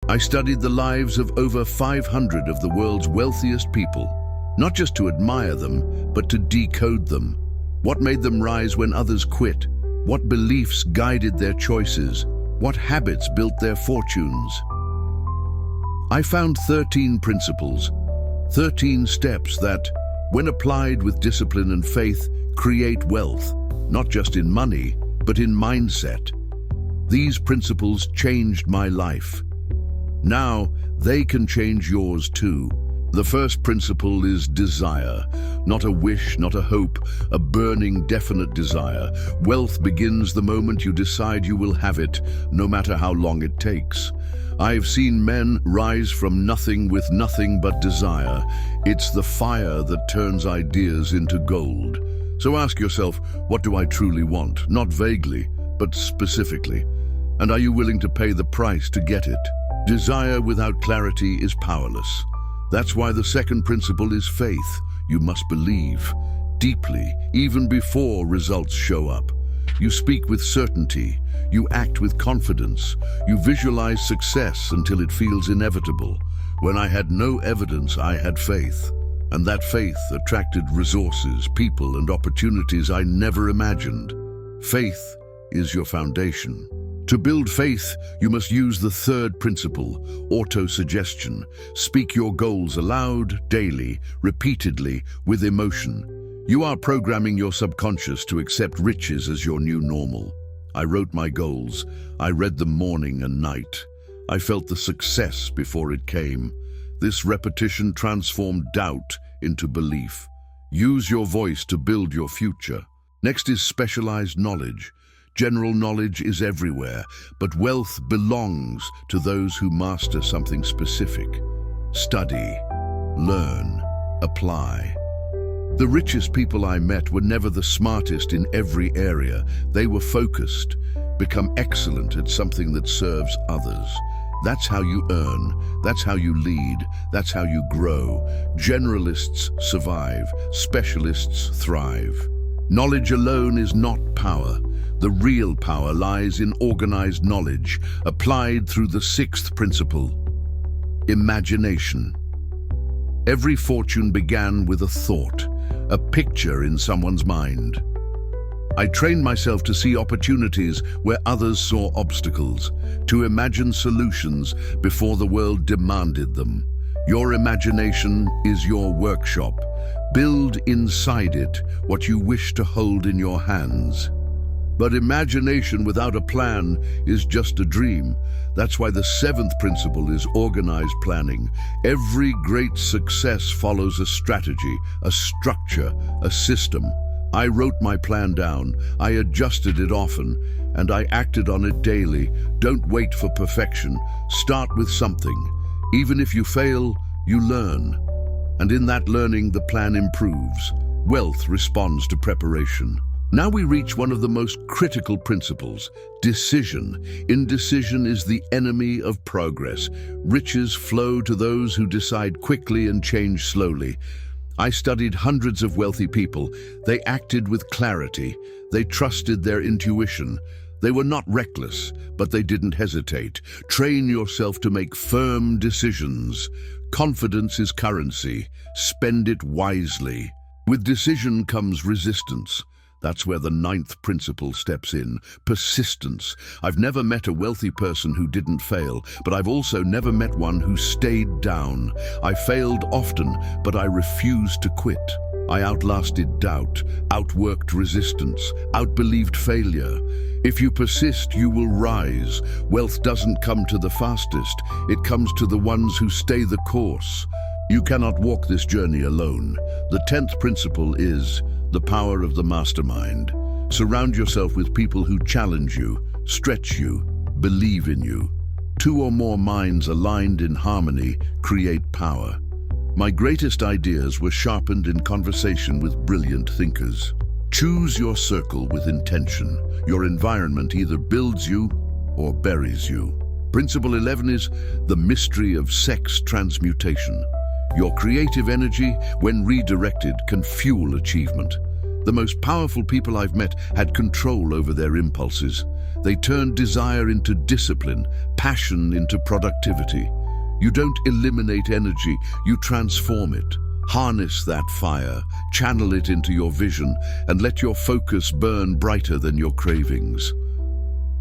I studied the lives of over 500 of the world's wealthiest people, not just to admire them, but to decode them. What made them rise when others quit? What beliefs guided their choices? What habits built their fortunes? I found 13 principles, 13 steps that, when applied with discipline and faith, create wealth, not just in money, but in mindset. These principles changed my life. Now, they can change yours too. The first principle is desire, not a wish, not a hope, a burning, definite desire. Wealth begins the moment you decide you will have it, no matter how long it takes. I've seen men rise from nothing with nothing but desire. It's the fire that turns ideas into gold. So ask yourself, what do I truly want? Not vaguely, but specifically. And are you willing to pay the price to get it? Desire without clarity is powerless. That's why the second principle is faith. You must believe deeply, even before results show up. You speak with certainty. You act with confidence. You visualize success until it feels inevitable. When I had no evidence, I had faith. And that faith attracted resources, people, and opportunities I never imagined. Faith is your foundation. To build faith, you must use the third principle, autosuggestion. Speak your goals aloud, daily, repeatedly, with emotion. You are programming your subconscious to accept riches as your new normal. I wrote my goals. I read them morning and night. I felt the success before it came. This repetition transformed doubt into belief. Use your voice to build your future. Next is specialized knowledge. General knowledge is everywhere, but wealth belongs to those who master something specific. Study, learn, apply. The richest people I met were never the smartest in every area. They were focused, become excellent at something that serves others. That's how you earn, that's how you lead, that's how you grow. Generalists survive, specialists thrive. Knowledge alone is not power. The real power lies in organized knowledge, applied through the sixth principle, imagination. Every fortune began with a thought, a picture in someone's mind. I trained myself to see opportunities where others saw obstacles, to imagine solutions before the world demanded them. Your imagination is your workshop. Build inside it what you wish to hold in your hands. But imagination without a plan is just a dream. That's why the seventh principle is organized planning. Every great success follows a strategy, a structure, a system. I wrote my plan down, I adjusted it often, and I acted on it daily. Don't wait for perfection. Start with something. Even if you fail, you learn. And in that learning, the plan improves. Wealth responds to preparation. Now we reach one of the most critical principles, decision. Indecision is the enemy of progress. Riches flow to those who decide quickly and change slowly. I studied hundreds of wealthy people. They acted with clarity. They trusted their intuition. They were not reckless, but they didn't hesitate. Train yourself to make firm decisions. Confidence is currency. Spend it wisely. With decision comes resistance. That's where the ninth principle steps in, persistence. I've never met a wealthy person who didn't fail, but I've also never met one who stayed down. I failed often, but I refused to quit. I outlasted doubt, outworked resistance, outbelieved failure. If you persist, you will rise. Wealth doesn't come to the fastest. It comes to the ones who stay the course. You cannot walk this journey alone. The 10th principle is the power of the mastermind. Surround yourself with people who challenge you, stretch you, believe in you. Two or more minds aligned in harmony create power. My greatest ideas were sharpened in conversation with brilliant thinkers. Choose your circle with intention. Your environment either builds you or buries you. Principle 11 is the mystery of sex transmutation. Your creative energy, when redirected, can fuel achievement. The most powerful people I've met had control over their impulses. They turn desire into discipline, passion into productivity. You don't eliminate energy, you transform it. Harness that fire, channel it into your vision, and let your focus burn brighter than your cravings.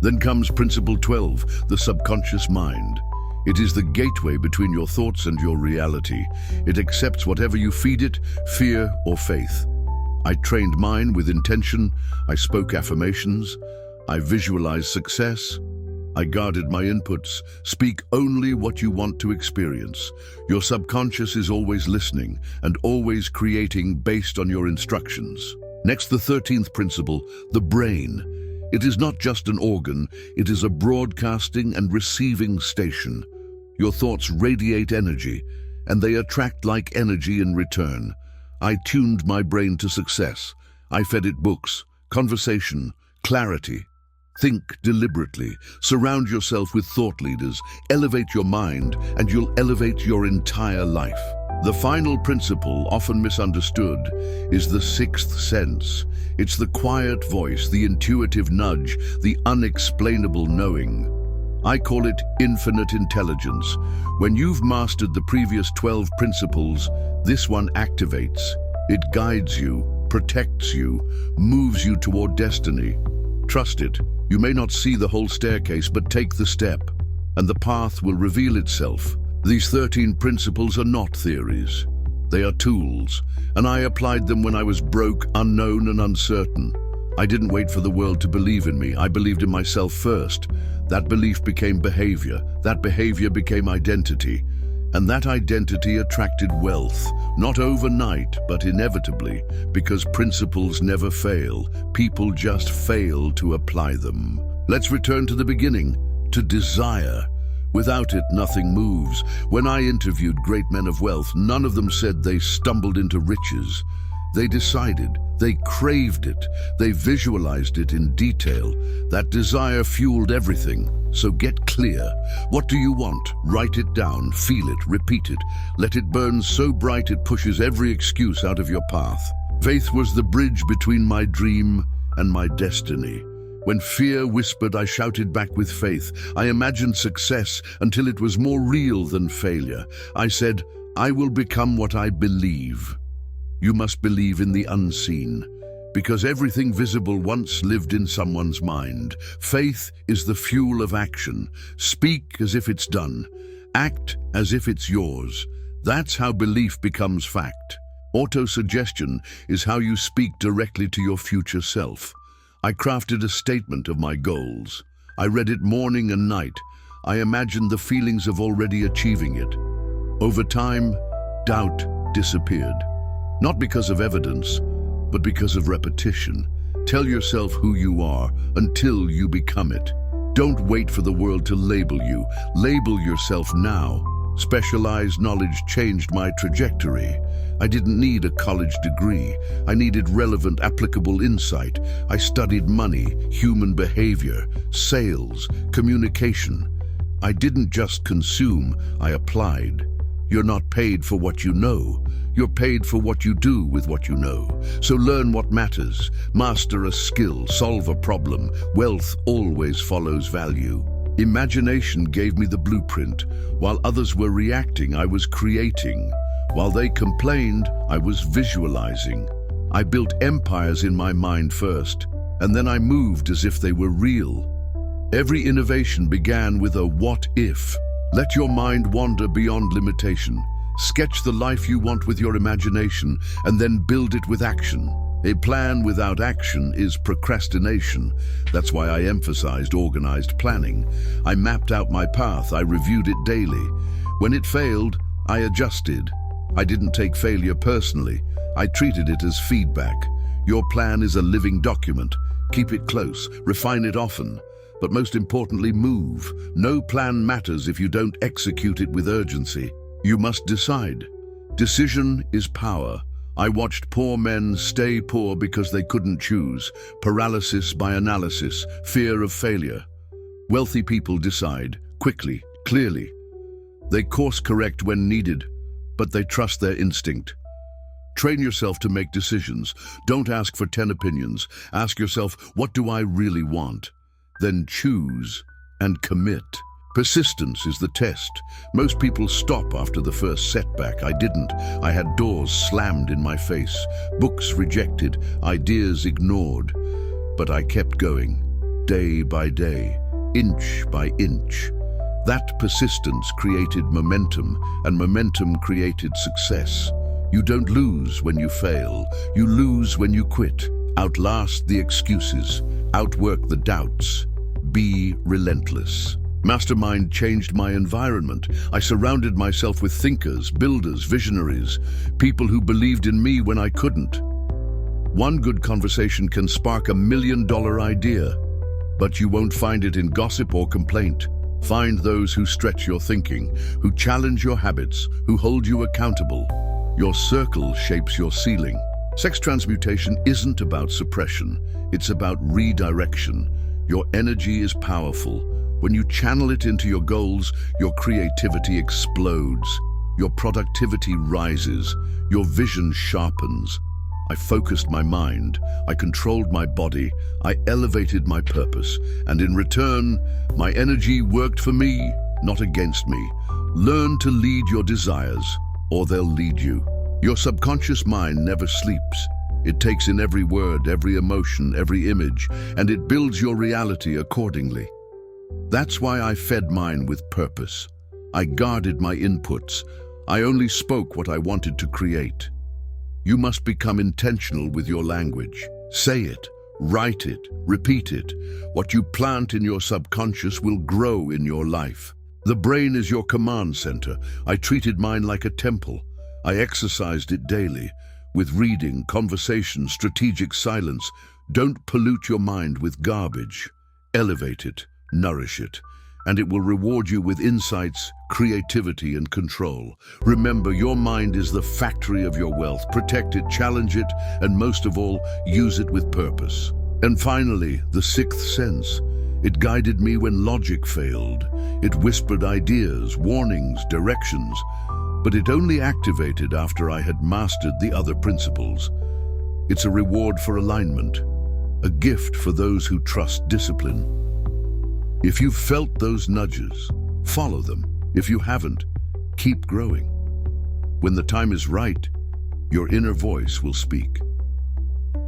Then comes Principle 12, the subconscious mind. It is the gateway between your thoughts and your reality. It accepts whatever you feed it, fear or faith. I trained mine with intention, I spoke affirmations, I visualized success, I guarded my inputs. Speak only what you want to experience. Your subconscious is always listening and always creating based on your instructions. Next, the 13th principle, the brain. It is not just an organ, it is a broadcasting and receiving station. Your thoughts radiate energy, and they attract like energy in return. I tuned my brain to success. I fed it books, conversation, clarity. Think deliberately. Surround yourself with thought leaders. Elevate your mind, and you'll elevate your entire life. The final principle, often misunderstood, is the sixth sense. It's the quiet voice, the intuitive nudge, the unexplainable knowing. I call it infinite intelligence. When you've mastered the previous 12 principles, this one activates. It guides you, protects you, moves you toward destiny. Trust it. You may not see the whole staircase, but take the step, and the path will reveal itself. These 13 principles are not theories. They are tools, and I applied them when I was broke, unknown, and uncertain. I didn't wait for the world to believe in me. I believed in myself first. That belief became behavior. That behavior became identity. And that identity attracted wealth, not overnight, but inevitably, because principles never fail. People just fail to apply them. Let's return to the beginning, to desire. Without it, nothing moves. When I interviewed great men of wealth, none of them said they stumbled into riches. They decided, they craved it, they visualized it in detail. That desire fueled everything. So get clear. What do you want? Write it down, feel it, repeat it. Let it burn so bright it pushes every excuse out of your path. Faith was the bridge between my dream and my destiny. When fear whispered, I shouted back with faith. I imagined success until it was more real than failure. I said, I will become what I believe. You must believe in the unseen, because everything visible once lived in someone's mind. Faith is the fuel of action. Speak as if it's done. Act as if it's yours. That's how belief becomes fact. Autosuggestion is how you speak directly to your future self. I crafted a statement of my goals. I read it morning and night. I imagined the feelings of already achieving it. Over time, doubt disappeared. Not because of evidence, but because of repetition. Tell yourself who you are until you become it. Don't wait for the world to label you. Label yourself now. Specialized knowledge changed my trajectory. I didn't need a college degree. I needed relevant, applicable insight. I studied money, human behavior, sales, communication. I didn't just consume, I applied. You're not paid for what you know. You're paid for what you do with what you know. So learn what matters. Master a skill, solve a problem. Wealth always follows value. Imagination gave me the blueprint. While others were reacting, I was creating. While they complained, I was visualizing. I built empires in my mind first, and then I moved as if they were real. Every innovation began with a what if. Let your mind wander beyond limitation. Sketch the life you want with your imagination, and then build it with action. A plan without action is procrastination. That's why I emphasized organized planning. I mapped out my path, I reviewed it daily. When it failed, I adjusted. I didn't take failure personally. I treated it as feedback. Your plan is a living document. Keep it close, refine it often. But most importantly, move. No plan matters if you don't execute it with urgency. You must decide. Decision is power. I watched poor men stay poor because they couldn't choose. Paralysis by analysis, fear of failure. Wealthy people decide, quickly, clearly. They course correct when needed, but they trust their instinct. Train yourself to make decisions. Don't ask for 10 opinions. Ask yourself, what do I really want? Then choose and commit. Persistence is the test. Most people stop after the first setback. I didn't. I had doors slammed in my face, books rejected, ideas ignored. But I kept going, day by day, inch by inch. That persistence created momentum, and momentum created success. You don't lose when you fail. You lose when you quit. Outlast the excuses. Outwork the doubts. Be relentless. Mastermind changed my environment. I surrounded myself with thinkers, builders, visionaries, people who believed in me when I couldn't. One good conversation can spark $1 million idea, but you won't find it in gossip or complaint. Find those who stretch your thinking, who challenge your habits, who hold you accountable. Your circle shapes your ceiling. Sex transmutation isn't about suppression, it's about redirection. Your energy is powerful. When you channel it into your goals, your creativity explodes, your productivity rises, your vision sharpens. I focused my mind, I controlled my body, I elevated my purpose, and in return, my energy worked for me, not against me. Learn to lead your desires, or they'll lead you. Your subconscious mind never sleeps. It takes in every word, every emotion, every image, and it builds your reality accordingly. That's why I fed mine with purpose. I guarded my inputs. I only spoke what I wanted to create. You must become intentional with your language. Say it, write it, repeat it. What you plant in your subconscious will grow in your life. The brain is your command center. I treated mine like a temple. I exercised it daily, with reading, conversation, strategic silence. Don't pollute your mind with garbage. Elevate it, nourish it, and it will reward you with insights, creativity, and control. Remember, your mind is the factory of your wealth. Protect it, challenge it, and most of all, use it with purpose. And finally, the sixth sense. It guided me when logic failed. It whispered ideas, warnings, directions, but it only activated after I had mastered the other principles. It's a reward for alignment, a gift for those who trust discipline. If you've felt those nudges, follow them. If you haven't, keep growing. When the time is right, your inner voice will speak.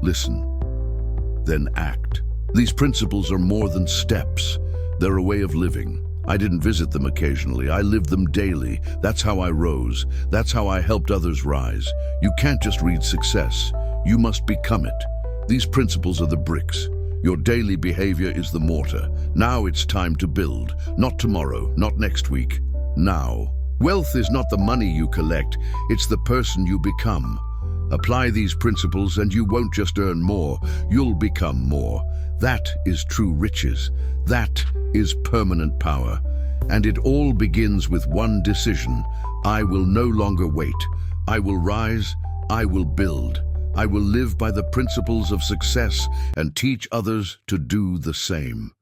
Listen, then act. These principles are more than steps. They're a way of living. I didn't visit them occasionally. I lived them daily. That's how I rose. That's how I helped others rise. You can't just read success. You must become it. These principles are the bricks. Your daily behavior is the mortar. Now it's time to build. Not tomorrow, not next week. Now. Wealth is not the money you collect, it's the person you become. Apply these principles and you won't just earn more, you'll become more. That is true riches. That is permanent power. And it all begins with one decision. I will no longer wait. I will rise. I will build. I will live by the principles of success and teach others to do the same.